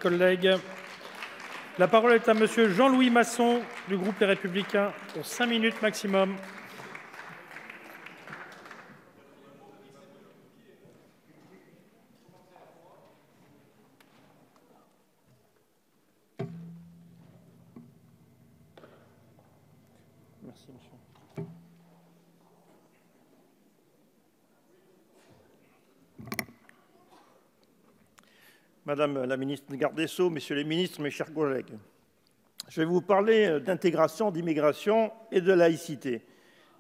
collègue. La parole est à Monsieur Jean-Louis Masson du groupe Les Républicains pour 5 minutes maximum. Merci, monsieur. Madame la ministre garde des Sceaux, messieurs les ministres, mes chers collègues, je vais vous parler d'intégration, d'immigration et de laïcité,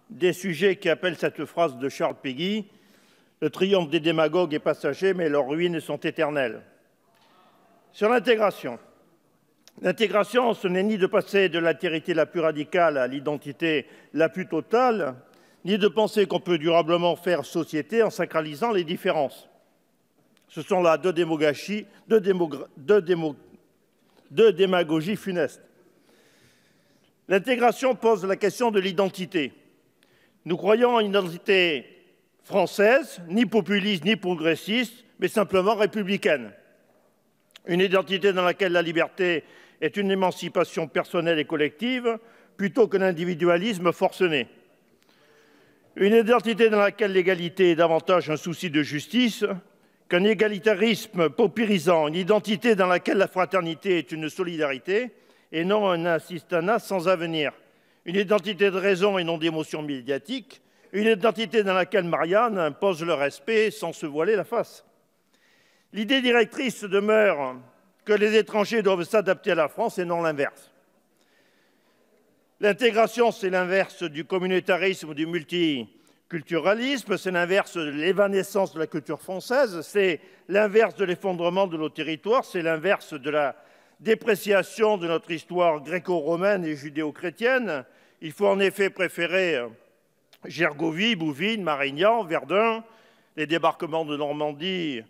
des sujets qui appellent cette phrase de Charles Péguy « Le triomphe des démagogues est passager, mais leurs ruines sont éternelles ». Sur l'intégration, ce n'est ni de passer de l'altérité la plus radicale à l'identité la plus totale, ni de penser qu'on peut durablement faire société en sacralisant les différences. Ce sont là deux démagogies funestes. L'intégration pose la question de l'identité. Nous croyons à une identité française, ni populiste ni progressiste, mais simplement républicaine. Une identité dans laquelle la liberté est une émancipation personnelle et collective, plutôt que l'individualisme forcené. Une identité dans laquelle l'égalité est davantage un souci de justice qu'un égalitarisme paupérisant, une identité dans laquelle la fraternité est une solidarité et non un assistanat sans avenir, une identité de raison et non d'émotion médiatique, une identité dans laquelle Marianne impose le respect sans se voiler la face. L'idée directrice demeure que les étrangers doivent s'adapter à la France et non l'inverse. L'intégration, c'est l'inverse du communautarisme ou du multiculturalisme, c'est l'inverse de l'évanescence de la culture française, c'est l'inverse de l'effondrement de nos territoires, c'est l'inverse de la dépréciation de notre histoire gréco-romaine et judéo-chrétienne. Il faut en effet préférer Gergovie, Bouvines, Marignan, Verdun, les débarquements de Normandie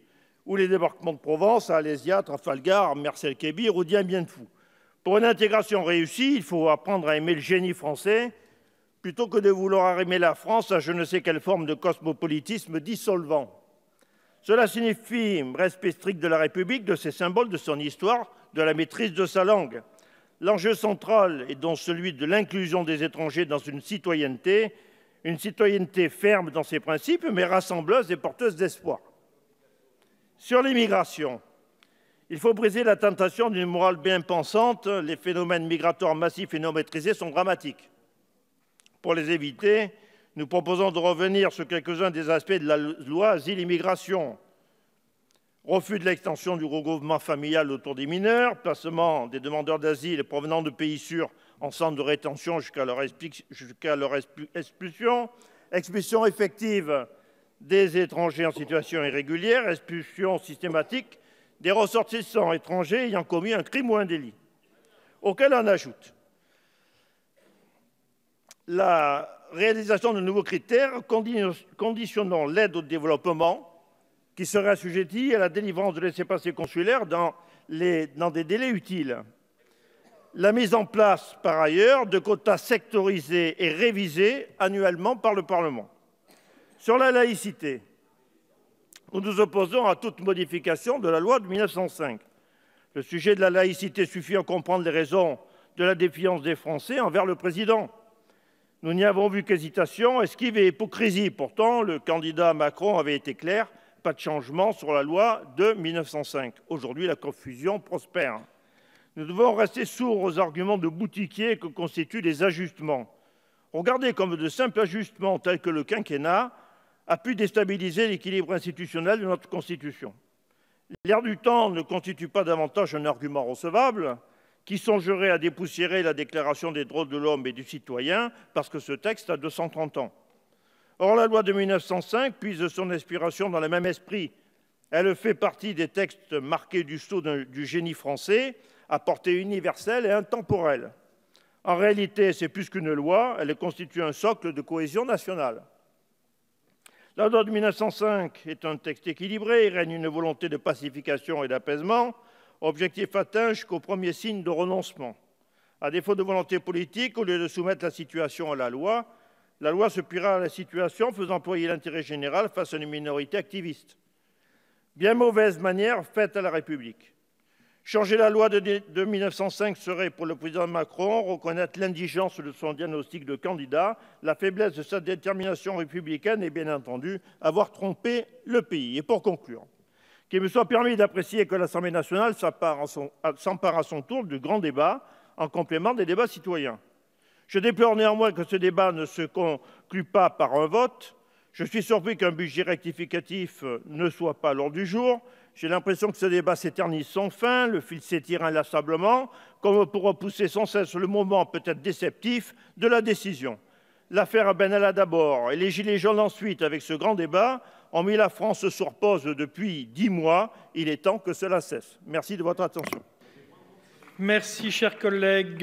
ou les débarquements de Provence, à Alésia, Trafalgar, Mercel-Kébir ou Dien Bien Phu. Pour une intégration réussie, il faut apprendre à aimer le génie français, plutôt que de vouloir arrimer la France à je ne sais quelle forme de cosmopolitisme dissolvant. Cela signifie respect strict de la République, de ses symboles, de son histoire, de la maîtrise de sa langue. L'enjeu central est donc celui de l'inclusion des étrangers dans une citoyenneté ferme dans ses principes, mais rassembleuse et porteuse d'espoir. Sur l'immigration, il faut briser la tentation d'une morale bien pensante. Les phénomènes migratoires massifs et non maîtrisés sont dramatiques. Pour les éviter, nous proposons de revenir sur quelques-uns des aspects de la loi Asile-Immigration. Refus de l'extension du regroupement familial autour des mineurs, placement des demandeurs d'asile provenant de pays sûrs en centre de rétention jusqu'à leur expulsion, expulsion effective des étrangers en situation irrégulière, expulsion systématique des ressortissants étrangers ayant commis un crime ou un délit. Auquel on ajoute la réalisation de nouveaux critères conditionnant l'aide au développement qui serait assujettie à la délivrance de laissez-passer consulaires dans des délais utiles. La mise en place, par ailleurs, de quotas sectorisés et révisés annuellement par le Parlement. Sur la laïcité, nous nous opposons à toute modification de la loi de 1905. Le sujet de la laïcité suffit à comprendre les raisons de la défiance des Français envers le président. Nous n'y avons vu qu'hésitation, esquive et hypocrisie. Pourtant, le candidat Macron avait été clair, pas de changement sur la loi de 1905. Aujourd'hui, la confusion prospère. Nous devons rester sourds aux arguments de boutiquiers que constituent les ajustements. Regardez comme de simples ajustements tels que le quinquennat a pu déstabiliser l'équilibre institutionnel de notre Constitution. L'air du temps ne constitue pas davantage un argument recevable. Qui songerait à dépoussiérer la Déclaration des droits de l'homme et du citoyen parce que ce texte a 230 ans. Or, la loi de 1905 puise son inspiration dans le même esprit. Elle fait partie des textes marqués du sceau du génie français, à portée universelle et intemporelle. En réalité, c'est plus qu'une loi, elle constitue un socle de cohésion nationale. La loi de 1905 est un texte équilibré, il règne une volonté de pacification et d'apaisement, objectif atteint jusqu'au premier signe de renoncement. À défaut de volonté politique, au lieu de soumettre la situation à la loi se pliera à la situation, faisant employer l'intérêt général face à une minorité activiste. Bien mauvaise manière faite à la République. Changer la loi de 1905 serait, pour le président Macron, reconnaître l'indigence de son diagnostic de candidat, la faiblesse de sa détermination républicaine et, bien entendu, avoir trompé le pays. Et pour conclure, qu'il me soit permis d'apprécier que l'Assemblée nationale s'empare à son tour du grand débat en complément des débats citoyens. Je déplore néanmoins que ce débat ne se conclue pas par un vote. Je suis surpris qu'un budget rectificatif ne soit pas à l'ordre du jour. J'ai l'impression que ce débat s'éternise sans fin, le fil s'étire inlassablement, comme pour repousser sans cesse le moment peut-être déceptif de la décision. L'affaire Benalla d'abord et les Gilets jaunes ensuite, avec ce grand débat, ont mis la France sur pause depuis 10 mois. Il est temps que cela cesse. Merci de votre attention. Merci, cher collègue.